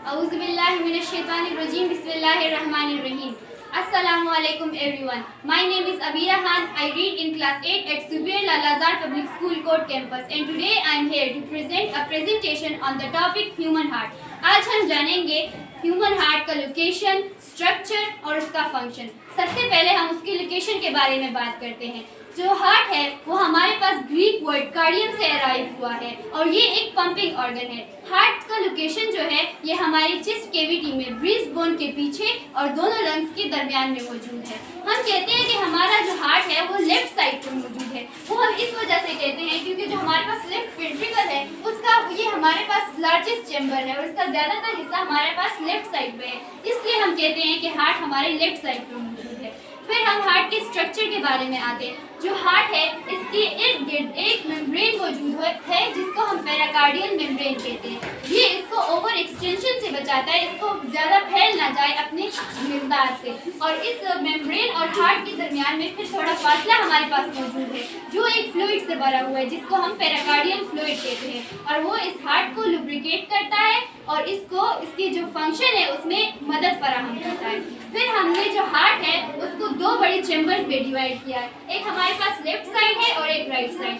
Auzubillahiminash-shaytanir-rajim. Bismillahir-rahmanir-rahim. Assalamualaikum everyone. My name is Abira Khan. I read in class 8 at Zubair Lalazar Public School Court campus and today I am here to present a presentation on the topic human heart. आज हम जानेंगे human heart का location, structure और उसका function. सबसे पहले हम उसकी लोकेशन के बारे में बात करते हैं। जो हार्ट है वो हमारे पास ग्रीक वर्ड कार्डियम से अराइव हुआ है और ये एक पंपिंग ऑर्गन है। हार्ट का लोकेशन जो है ये हमारी चेस्ट केविटी में ब्रीथ बोन के पीछे और दोनों लंग्स के दरमियान में मौजूद है। हम कहते हैं कि हमारा जो हार्ट है वो लेफ्ट साइड पर मौजूद है। वो हम इस वजह से कहते हैं क्योंकि जो हमारे पास लेफ्ट वेंट्रिकल है उसका ये हमारे पास लार्जेस्ट चैम्बर है और इसका ज्यादातर हिस्सा हमारे पास लेफ्ट साइड पे है, इसलिए हम कहते हैं कि हार्ट हमारे लेफ्ट साइड पर मौजूद है। फिर हम हार्ट के स्ट्रक्चर के बारे में आते हैं। जो हार्ट है इसके इर्द गिर्द एक मेम्ब्रेन मौजूद है जिसको हम पेरिकार्डियल मेम्ब्रेन कहते हैं। ये इसको ओवर एक्सटेंशन से बचाता है, इसको ज़्यादा फैल ना जाए अपने मिकदार से। और इस मेम्ब्रेन और हार्ट के दरमियान में फिर थोड़ा फासला हमारे पास मौजूद है जो एक फ्लूइड से भरा हुआ है जिसको हम पेरिकार्डियल फ्लूइड कहते हैं और वो इस हार्ट को लुब्रिकेट करता है और इसकी जो फंक्शन है उसमें मदद फराहम करता है। फिर हमने जो हार्ट है उसको दो बड़े चैम्बर्स में डिवाइड किया है, एक हमारे पास लेफ्ट साइड है और एक राइट साइड।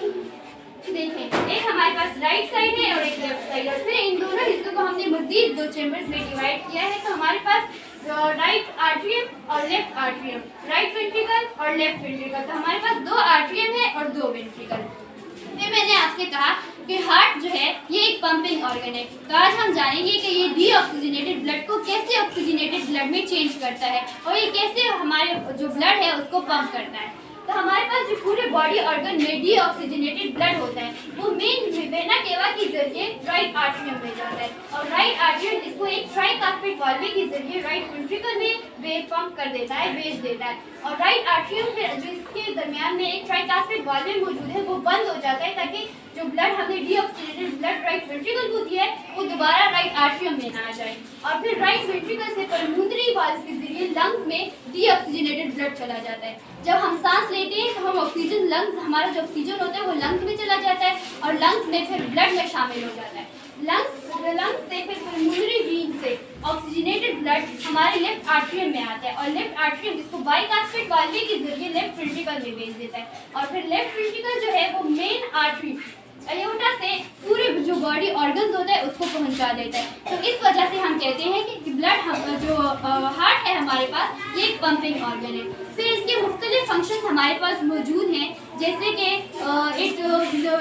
देखें, एक हमारे पास राइट साइड है और एक लेफ्ट साइड और फिर इन दोनों हिस्सों को हमने मजीद दो चैम्बर्स में डिवाइड किया है। तो हमारे पास राइट आर्टरियम और लेफ्ट आर्टरियम, राइट वेंट्रिकल और लेफ्ट वेंट्रिकल। तो हमारे पास दो आर्टरियम है और दो वेंट्रिकल। फिर मैंने आपसे कहा कि हार्ट जो है ये एक पंपिंग ऑर्गन है। तो आज हम जानेंगे कि ये डीऑक्सीजनेटेड ब्लड को कैसे ऑक्सीजनेटेड ब्लड में चेंज करता है और ये कैसे हमारे जो ब्लड है उसको पंप करता है। तो हमारे पास जो पूरे बॉडी ऑर्गन में डीऑक्सीजनेटेड ब्लड होता है वो मेन वेना केवा के जरिए राइट आर्टरियम में जाता है और राइट आर्टरियम इसको एक ट्राइकास्पिड वाल्व के जरिए राइट वेंट्रिकल में पंप कर देता है, भेज देता है। और राइट आर्टरियम जो इसके दरमियान में एक ट्राइकास्पिड वाल्व मौजूद है वो बंद हो जाता है ताकि जो ब्लड हमने डीऑक्सीजनेटेड ब्लड राइट वेंट्रिकल को दिया है वो दोबारा राइट आर्टरियम में ना आ जाए। और फिर राइट वेंट्रिकल से पल्मोनरी वाल्व के जरिए लंग्स में डीऑक्सीजनेटेड ब्लड चला जाता है। जब हम सांस लेते हैं तो हम ऑक्सीजन लंग्स हमारा जो ऑक्सीजन होता है वो लंग्स में चला जाता है और लंग्स में फिर ब्लड में शामिल हो जाता है। लंग्स से फिर पल्मोनरी वेन से ऑक्सीजनेटेड ब्लड हमारे लेफ्ट आर्टरियम में आता है और लेफ्ट आर्टरियम इसको बाइकास्पिड वाल्व के जरिए लेफ्ट वेंट्रिकल में भेज देता है और फिर लेफ्ट वेंट्रिकल जो है वो मेन आर्टरी अयोटा से पूरे जो बॉडी ऑर्गन्स होता है उसको पहुंचा देता है। तो इस वजह से हम कहते हैं कि ब्लड जो हार्ट है हमारे पास ये एक पंपिंग ऑर्गन है। फिर इसके मुख्तलिफ फंक्शंस हमारे पास मौजूद हैं जैसे कि एक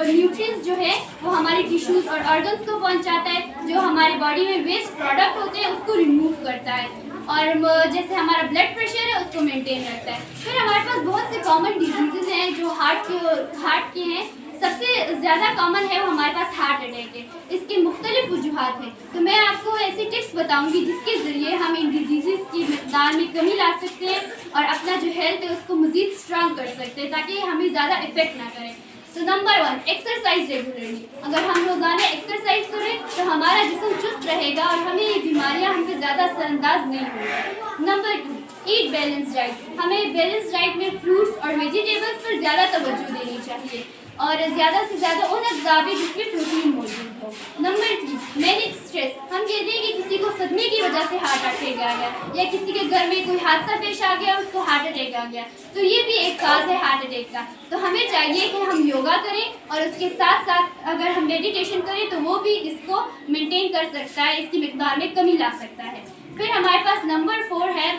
न्यूट्रिएंट्स जो है वो हमारे टिश्यूज और ऑर्गन्स को पहुंचाता है, जो हमारी बॉडी में वेस्ट प्रोडक्ट होते हैं उसको रिमूव करता है और जैसे हमारा ब्लड प्रेशर है उसको मेंटेन रखता है। फिर हमारे पास बहुत से कॉमन डिजीजेज हैं जो हार्ट के हैं। सबसे ज़्यादा कॉमन है वो हमारे पास हार्ट अटैक है। इसके मुख्तलिफ वजूहात हैं तो मैं आपको ऐसी टिप्स बताऊंगी जिसके ज़रिए हम इन डिजीज़ की मकदार में कमी ला सकते हैं और अपना जो हेल्थ है उसको मज़ीद स्ट्रॉन्ग कर सकते हैं ताकि हमें ज़्यादा इफेक्ट ना करें। तो नंबर 1, एक्सरसाइज रेगुलरली। अगर हम रोज़ाना एक्सरसाइज करें तो हमारा जिस्म चुस्त रहेगा और हमें ये बीमारियाँ हमसे ज़्यादा असरअंदाज नहीं होंगी। नंबर 2, ईट बैलेंस डाइट। हमें बैलेंस डाइट में फ्रूट्स और वेजिटेबल्स पर ज़्यादा तवज्जो देनी चाहिए और ज़्यादा से ज़्यादा उन अज़्ज़ा जिसमें प्रोटीन मौजूद हो। Number 3, manage stress. हम कहते हैं कि किसी को सदमे की वजह से हार्ट अटैक आ गया या किसी के घर में कोई हादसा पेश आ गया उसको हार्ट अटैक आ गया तो ये भी एक काज है हार्ट अटैक का। तो हमें चाहिए कि हम योगा करें और उसके साथ साथ अगर हम मेडिटेशन करें तो वो भी इसको मेनटेन कर सकता है, इसकी मिकदार में कमी ला सकता है। फिर हमारे पास नंबर 4 है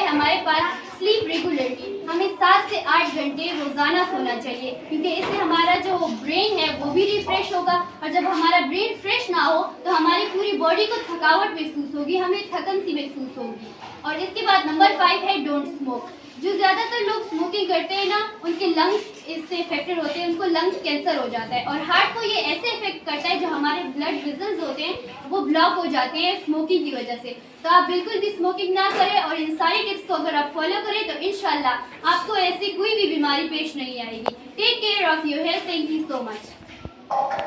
हमारे पास स्लीप रेगुलरली। हमें 7 से 8 घंटे रोज़ाना सोना चाहिए क्योंकि इससे हमारा जो ब्रेन है वो भी रिफ्रेश होगा और जब हमारा ब्रेन फ्रेश ना हो तो हमारी पूरी बॉडी को थकावट महसूस होगी, हमें थकन सी महसूस होगी। और इसके बाद नंबर 5 है डोंट स्मोक। जो ज़्यादातर लोग स्मोकिंग करते हैं ना उनके लंग्स इससे इफेक्टेड होते हैं, उनको लंग्स कैंसर हो जाता है और हार्ट को ये ऐसे इफेक्ट करता है जो हमारे ब्लड वेसल्स होते हैं वो ब्लॉक हो जाते हैं स्मोकिंग की वजह से। तो आप बिल्कुल भी स्मोकिंग ना करें और इन सारी टिप्स को अगर आप फॉलो करें तो इंशाल्लाह आपको ऐसी कोई भी बीमारी पेश नहीं आएगी। Take care of your health. Thank you so much.